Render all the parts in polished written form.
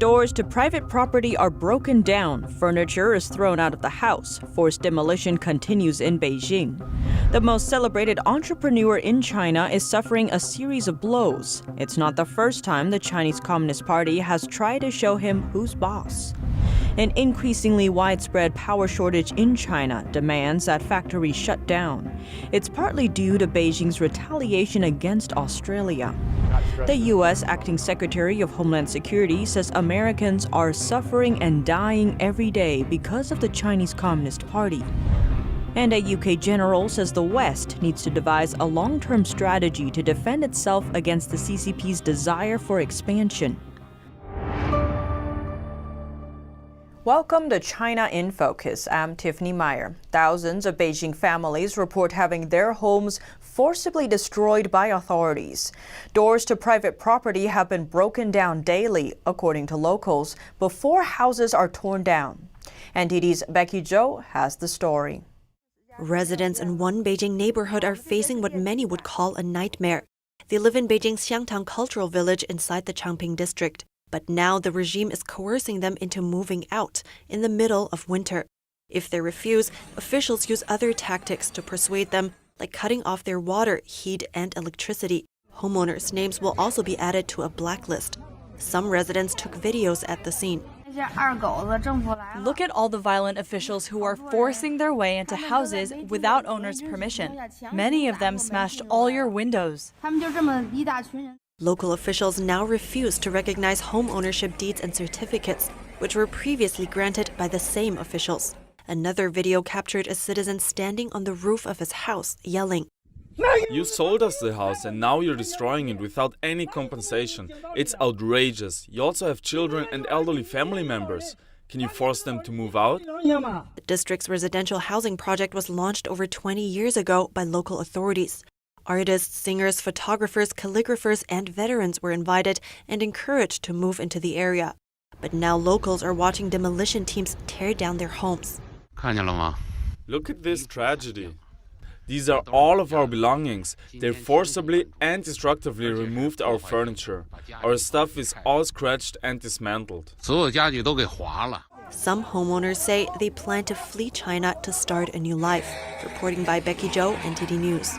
Doors to private property are broken down, furniture is thrown out of the house, forced demolition continues in Beijing. The most celebrated entrepreneur in China is suffering a series of blows. It's not the first time the Chinese Communist Party has tried to show him who's boss. An increasingly widespread power shortage in China demands that factories shut down. It's partly due to Beijing's retaliation against Australia. The U.S. Acting Secretary of Homeland Security says Americans are suffering and dying every day because of the Chinese Communist Party. And a UK general says the West needs to devise a long-term strategy to defend itself against the CCP's desire for expansion. Welcome to China in Focus. I'm Tiffany Meyer. Thousands of Beijing families report having their homes forcibly destroyed by authorities. Doors to private property have been broken down daily, according to locals, before houses are torn down. NTD's Becky Zhou has the story. Residents in one Beijing neighborhood are facing what many would call a nightmare. They live in Beijing's Xiangtang Cultural Village inside the Changping district. But now the regime is coercing them into moving out in the middle of winter. If they refuse, officials use other tactics to persuade them, like cutting off their water, heat, and electricity. Homeowners' names will also be added to a blacklist. Some residents took videos at the scene. Look at all the violent officials who are forcing their way into houses without owners' permission. Many of them smashed all your windows. Local officials now refuse to recognize home ownership deeds and certificates, which were previously granted by the same officials. Another video captured a citizen standing on the roof of his house, yelling, "You sold us the house and now you're destroying it without any compensation. It's outrageous. You also have children and elderly family members. Can you force them to move out?" The district's residential housing project was launched over 20 years ago by local authorities. Artists, singers, photographers, calligraphers, and veterans were invited and encouraged to move into the area. But now locals are watching demolition teams tear down their homes. Look at this tragedy. These are all of our belongings. They forcibly and destructively removed our furniture. Our stuff is all scratched and dismantled. Some homeowners say they plan to flee China to start a new life. Reporting by Becky Zhou, NTD News.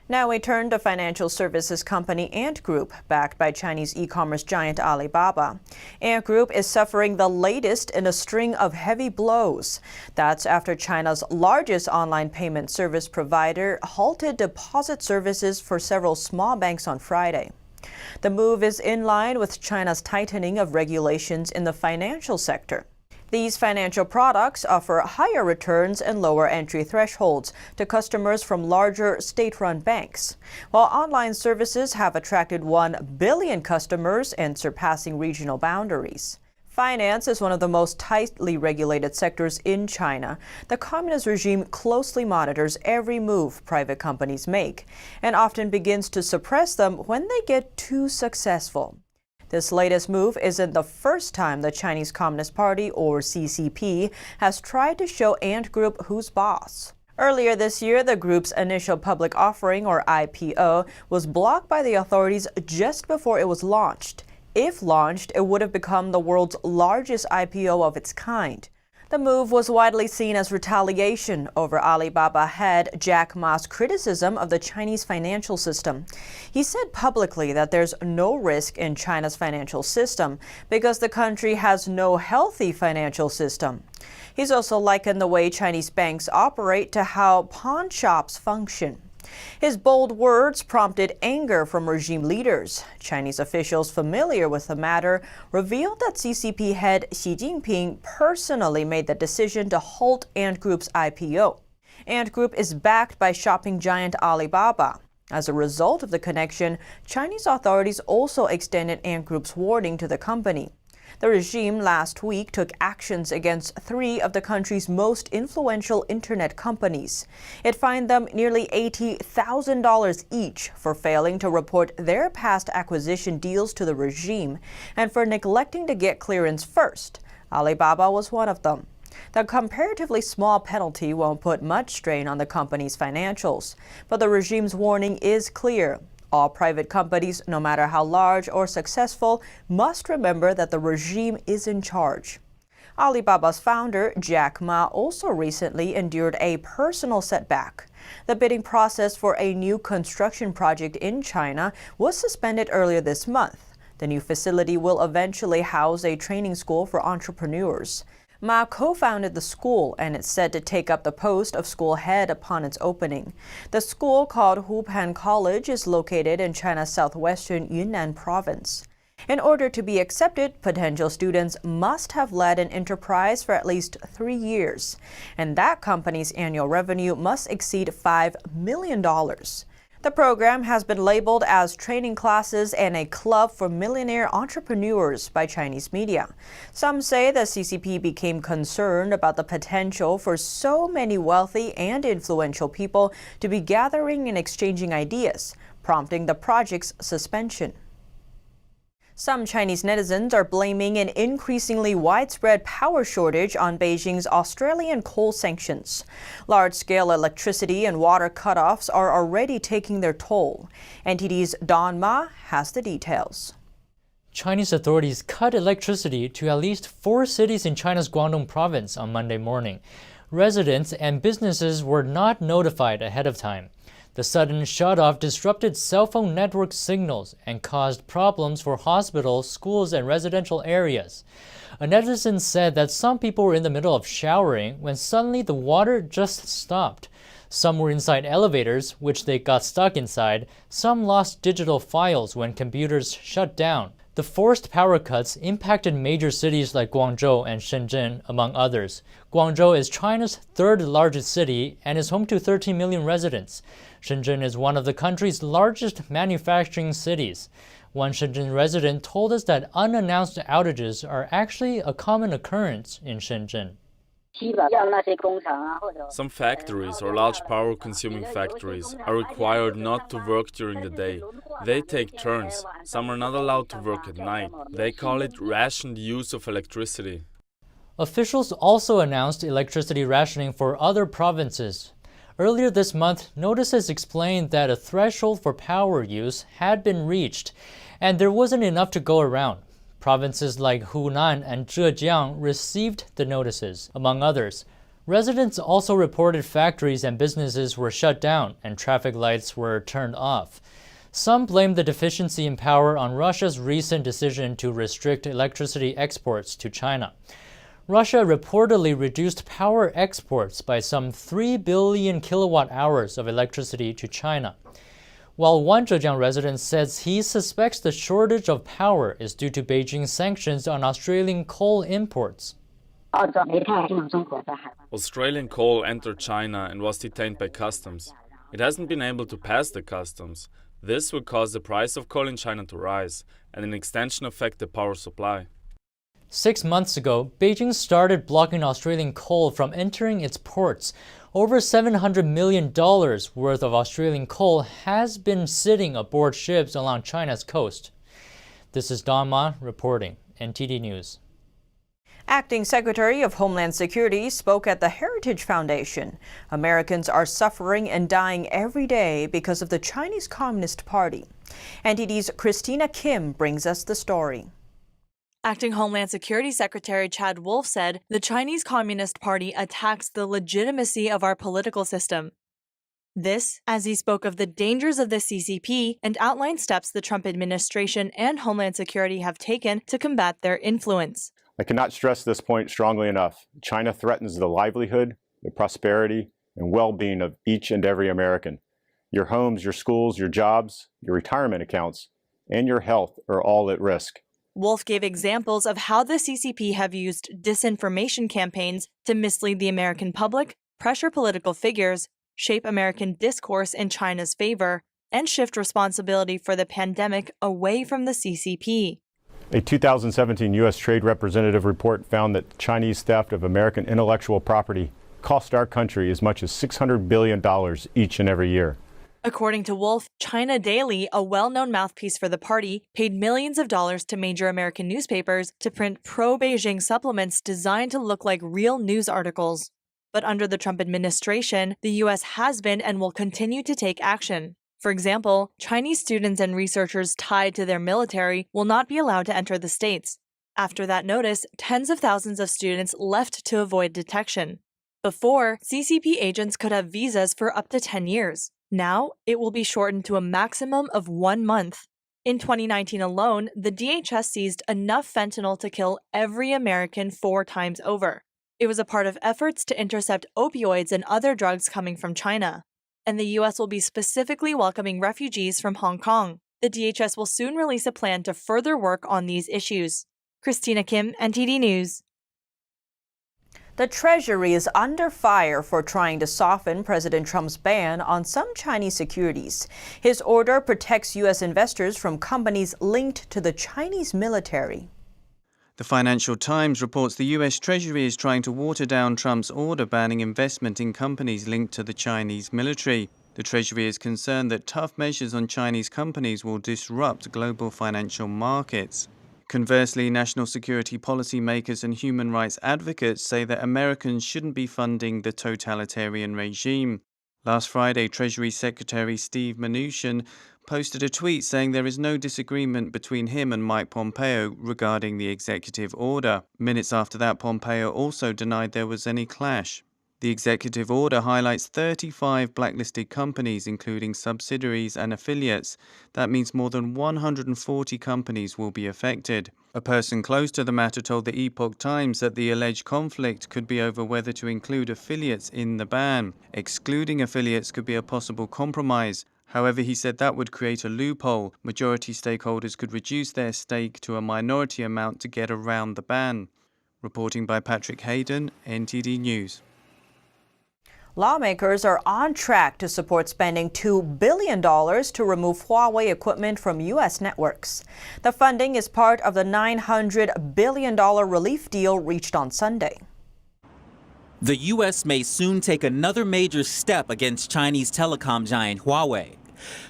Now we turn to financial services company Ant Group, backed by Chinese e-commerce giant Alibaba. Ant Group is suffering the latest in a string of heavy blows. That's after China's largest online payment service provider halted deposit services for several small banks on Friday. The move is in line with China's tightening of regulations in the financial sector. These financial products offer higher returns and lower entry thresholds to customers from larger state-run banks, while online services have attracted 1 billion customers and surpassing regional boundaries. Finance is one of the most tightly regulated sectors in China. The communist regime closely monitors every move private companies make and often begins to suppress them when they get too successful. This latest move isn't the first time the Chinese Communist Party, or CCP, has tried to show Ant Group who's boss. Earlier this year, the group's initial public offering, or IPO, was blocked by the authorities just before it was launched. If launched, it would have become the world's largest IPO of its kind. The move was widely seen as retaliation over Alibaba head Jack Ma's criticism of the Chinese financial system. He said publicly that there's no risk in China's financial system because the country has no healthy financial system. He's also likened the way Chinese banks operate to how pawn shops function. His bold words prompted anger from regime leaders. Chinese officials familiar with the matter revealed that CCP head Xi Jinping personally made the decision to halt Ant Group's IPO. Ant Group is backed by shopping giant Alibaba. As a result of the connection, Chinese authorities also extended Ant Group's warning to the company. The regime last week took actions against 3 of the country's most influential internet companies. It fined them nearly $80,000 each for failing to report their past acquisition deals to the regime and for neglecting to get clearance first. Alibaba was one of them. The comparatively small penalty won't put much strain on the company's financials, but the regime's warning is clear. All private companies, no matter how large or successful, must remember that the regime is in charge. Alibaba's founder, Jack Ma, also recently endured a personal setback. The bidding process for a new construction project in China was suspended earlier this month. The new facility will eventually house a training school for entrepreneurs. Ma co-founded the school, and it's set to take up the post of school head upon its opening. The school, called Hupan College, is located in China's southwestern Yunnan province. In order to be accepted, potential students must have led an enterprise for at least 3 years, and that company's annual revenue must exceed $5 million. The program has been labeled as training classes and a club for millionaire entrepreneurs by Chinese media. Some say the CCP became concerned about the potential for so many wealthy and influential people to be gathering and exchanging ideas, prompting the project's suspension. Some Chinese netizens are blaming an increasingly widespread power shortage on Beijing's Australian coal sanctions. Large-scale electricity and water cutoffs are already taking their toll. NTD's Don Ma has the details. Chinese authorities cut electricity to at least 4 cities in China's Guangdong province on Monday morning. Residents and businesses were not notified ahead of time. The sudden shutoff disrupted cell phone network signals and caused problems for hospitals, schools, and residential areas. A netizen said that some people were in the middle of showering when suddenly the water just stopped. Some were inside elevators, which they got stuck inside. Some lost digital files when computers shut down. The forced power cuts impacted major cities like Guangzhou and Shenzhen, among others. Guangzhou is China's 3rd largest city and is home to 13 million residents. Shenzhen is one of the country's largest manufacturing cities. One Shenzhen resident told us that unannounced outages are actually a common occurrence in Shenzhen. Some factories or large power-consuming factories are required not to work during the day. They take turns. Some are not allowed to work at night. They call it rationed use of electricity. Officials also announced electricity rationing for other provinces. Earlier this month, notices explained that a threshold for power use had been reached, and there wasn't enough to go around. Provinces like Hunan and Zhejiang received the notices, among others. Residents also reported factories and businesses were shut down and traffic lights were turned off. Some blamed the deficiency in power on Russia's recent decision to restrict electricity exports to China. Russia reportedly reduced power exports by some 3 billion kilowatt-hours of electricity to China. While one Zhejiang resident says he suspects the shortage of power is due to Beijing's sanctions on Australian coal imports. Australian coal entered China and was detained by customs. It hasn't been able to pass the customs. This would cause the price of coal in China to rise and in extension affect the power supply. 6 months ago, Beijing started blocking Australian coal from entering its ports. Over $700 million worth of Australian coal has been sitting aboard ships along China's coast. This is Don Ma reporting, NTD News. Acting Secretary of Homeland Security spoke at the Heritage Foundation. Americans are suffering and dying every day because of the Chinese Communist Party. NTD's Christina Kim brings us the story. Acting Homeland Security Secretary Chad Wolf said the Chinese Communist Party attacks the legitimacy of our political system. This, as he spoke of the dangers of the CCP and outlined steps the Trump administration and Homeland Security have taken to combat their influence. I cannot stress this point strongly enough. China threatens the livelihood, the prosperity, and well-being of each and every American. Your homes, your schools, your jobs, your retirement accounts, and your health are all at risk. Wolf gave examples of how the CCP have used disinformation campaigns to mislead the American public, pressure political figures, shape American discourse in China's favor, and shift responsibility for the pandemic away from the CCP. A 2017 U.S. Trade Representative report found that Chinese theft of American intellectual property cost our country as much as $600 billion each and every year. According to Wolf, China Daily, a well-known mouthpiece for the party, paid millions of dollars to major American newspapers to print pro-Beijing supplements designed to look like real news articles. But under the Trump administration, the U.S. has been and will continue to take action. For example, Chinese students and researchers tied to their military will not be allowed to enter the States. After that notice, tens of thousands of students left to avoid detection. Before, CCP agents could have visas for up to 10 years. Now, it will be shortened to a maximum of 1 month. In 2019 alone, the DHS seized enough fentanyl to kill every American 4 times over. It was a part of efforts to intercept opioids and other drugs coming from China. And the US will be specifically welcoming refugees from Hong Kong. The DHS will soon release a plan to further work on these issues. Christina Kim, NTD News. The Treasury is under fire for trying to soften President Trump's ban on some Chinese securities. His order protects U.S. investors from companies linked to the Chinese military. The Financial Times reports the U.S. Treasury is trying to water down Trump's order banning investment in companies linked to the Chinese military. The Treasury is concerned that tough measures on Chinese companies will disrupt global financial markets. Conversely, national security policymakers and human rights advocates say that Americans shouldn't be funding the totalitarian regime. Last Friday, Treasury Secretary Steve Mnuchin posted a tweet saying there is no disagreement between him and Mike Pompeo regarding the executive order. Minutes after that, Pompeo also denied there was any clash. The executive order highlights 35 blacklisted companies, including subsidiaries and affiliates. That means more than 140 companies will be affected. A person close to the matter told the Epoch Times that the alleged conflict could be over whether to include affiliates in the ban. Excluding affiliates could be a possible compromise. However, he said that would create a loophole. Majority stakeholders could reduce their stake to a minority amount to get around the ban. Reporting by Patrick Hayden, NTD News. Lawmakers are on track to support spending $2 billion to remove Huawei equipment from U.S. networks. The funding is part of the $900 billion relief deal reached on Sunday. The U.S. may soon take another major step against Chinese telecom giant Huawei.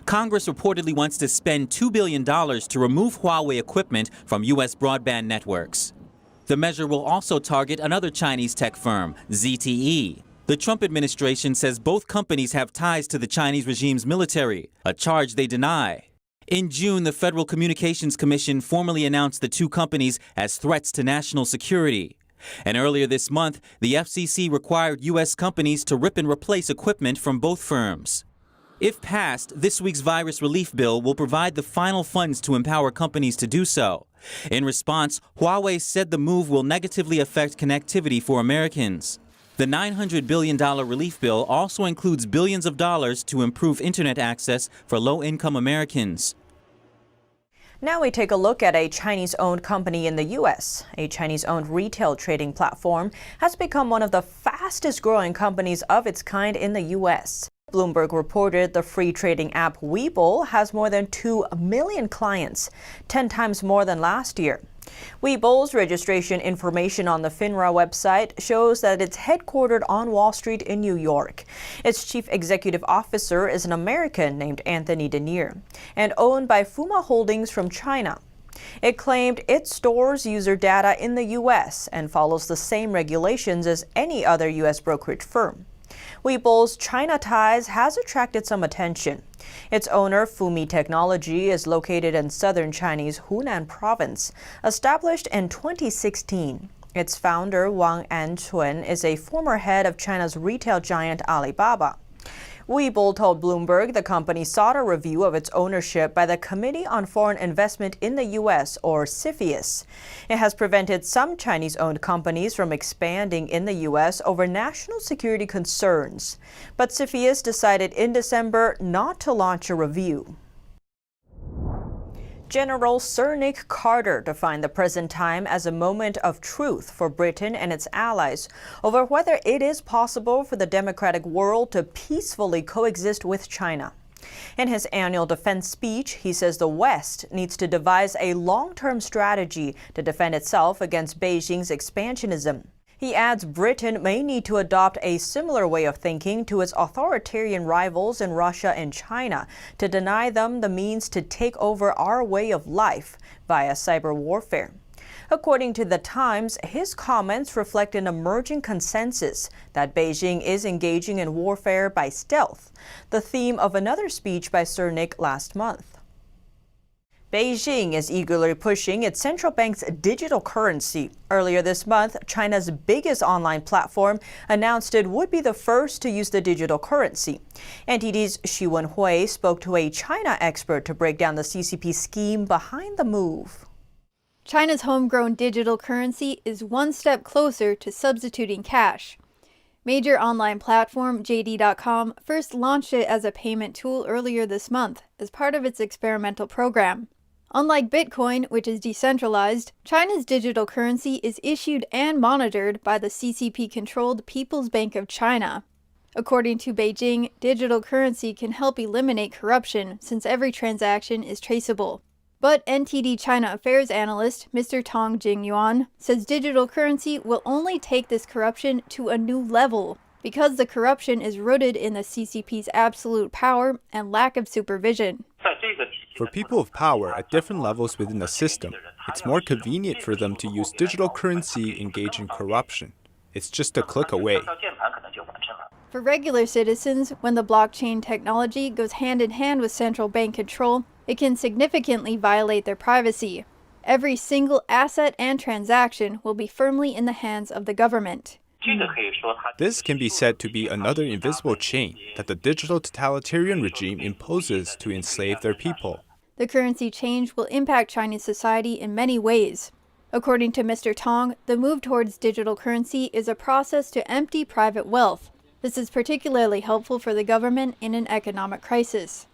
Congress reportedly wants to spend $2 billion to remove Huawei equipment from U.S. broadband networks. The measure will also target another Chinese tech firm, ZTE. The Trump administration says both companies have ties to the Chinese regime's military, a charge they deny. In June, the Federal Communications Commission formally announced the two companies as threats to national security. And earlier this month, the FCC required U.S. companies to rip and replace equipment from both firms. If passed, this week's virus relief bill will provide the final funds to empower companies to do so. In response, Huawei said the move will negatively affect connectivity for Americans. The $900 billion relief bill also includes billions of dollars to improve internet access for low-income Americans. Now we take a look at a Chinese-owned company in the U.S. A Chinese-owned retail trading platform has become one of the fastest-growing companies of its kind in the U.S. Bloomberg reported the free trading app Webull has more than 2 million clients, 10 times more than last year. Webull's registration information on the FINRA website shows that it's headquartered on Wall Street in New York. Its chief executive officer is an American named Anthony Denier and owned by Fuma Holdings from China. It claimed it stores user data in the U.S. and follows the same regulations as any other U.S. brokerage firm. Webull's China ties has attracted some attention. Its owner, Fumi Technology, is located in southern Chinese Hunan province, established in 2016. Its founder, Wang Anchun, is a former head of China's retail giant Alibaba. Webull told Bloomberg the company sought a review of its ownership by the Committee on Foreign Investment in the U.S., or CFIUS. It has prevented some Chinese-owned companies from expanding in the U.S. over national security concerns. But CFIUS decided in December not to launch a review. General Sir Nick Carter defined the present time as a moment of truth for Britain and its allies over whether it is possible for the democratic world to peacefully coexist with China. In his annual defense speech, he says the West needs to devise a long-term strategy to defend itself against Beijing's expansionism. He adds Britain may need to adopt a similar way of thinking to its authoritarian rivals in Russia and China to deny them the means to take over our way of life via cyber warfare. According to The Times, his comments reflect an emerging consensus that Beijing is engaging in warfare by stealth, the theme of another speech by Sir Nick last month. Beijing is eagerly pushing its central bank's digital currency. Earlier this month, China's biggest online platform announced it would be the first to use the digital currency. NTD's Xu Wenhui spoke to a China expert to break down the CCP scheme behind the move. China's homegrown digital currency is one step closer to substituting cash. Major online platform JD.com first launched it as a payment tool earlier this month as part of its experimental program. Unlike Bitcoin, which is decentralized, China's digital currency is issued and monitored by the CCP-controlled People's Bank of China. According to Beijing, digital currency can help eliminate corruption since every transaction is traceable. But NTD China Affairs analyst Mr. Tong Jingyuan says digital currency will only take this corruption to a new level because the corruption is rooted in the CCP's absolute power and lack of supervision. For people of power at different levels within the system, it's more convenient for them to use digital currency engage in corruption. It's just a click away. For regular citizens, when the blockchain technology goes hand in hand with central bank control, it can significantly violate their privacy. Every single asset and transaction will be firmly in the hands of the government. This can be said to be another invisible chain that the digital totalitarian regime imposes to enslave their people. The currency change will impact Chinese society in many ways. According to Mr. Tong, the move towards digital currency is a process to empty private wealth. This is particularly helpful for the government in an economic crisis.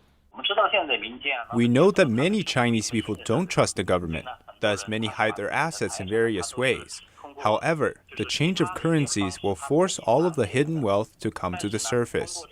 We know that many Chinese people don't trust the government, thus many hide their assets in various ways. However, the change of currencies will force all of the hidden wealth to come to the surface.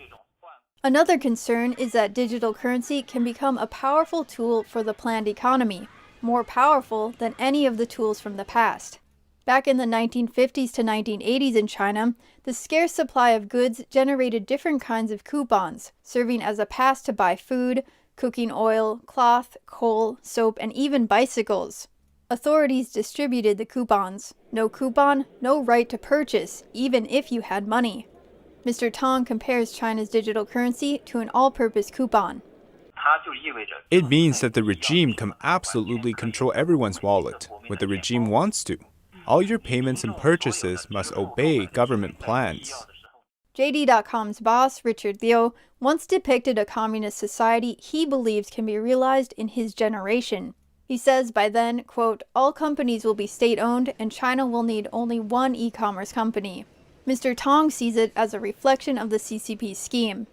Another concern is that digital currency can become a powerful tool for the planned economy, more powerful than any of the tools from the past. Back in the 1950s to 1980s in China, the scarce supply of goods generated different kinds of coupons, serving as a pass to buy food, cooking oil, cloth, coal, soap, and even bicycles. Authorities distributed the coupons. No coupon, no right to purchase, even if you had money. Mr. Tong compares China's digital currency to an all-purpose coupon. It means that the regime can absolutely control everyone's wallet when the regime wants to. All your payments and purchases must obey government plans. JD.com's boss, Richard Liu, once depicted a communist society he believes can be realized in his generation. He says by then, quote, all companies will be state-owned and China will need only one e-commerce company. Mr. Tong sees it as a reflection of the CCP scheme.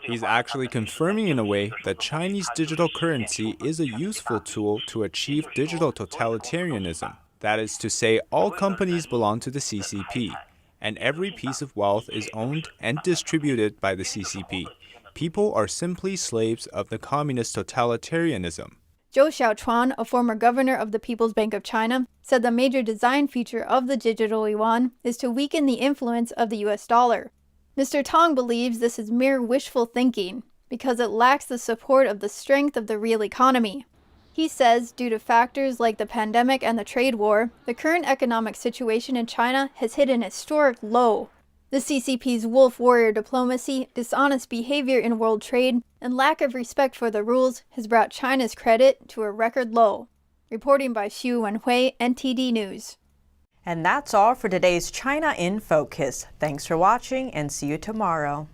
He's actually confirming in a way that Chinese digital currency is a useful tool to achieve digital totalitarianism. That is to say, all companies belong to the CCP, and every piece of wealth is owned and distributed by the CCP. People are simply slaves of the communist totalitarianism. Zhou Xiaochuan, a former governor of the People's Bank of China, said the major design feature of the digital yuan is to weaken the influence of the US dollar. Mr. Tong believes this is mere wishful thinking because it lacks the support of the strength of the real economy. He says due to factors like the pandemic and the trade war, the current economic situation in China has hit an historic low. The CCP's wolf warrior diplomacy, dishonest behavior in world trade, and lack of respect for the rules has brought China's credit to a record low. Reporting by Xu Wenhui, NTD News. And that's all for today's China in Focus. Thanks for watching and see you tomorrow.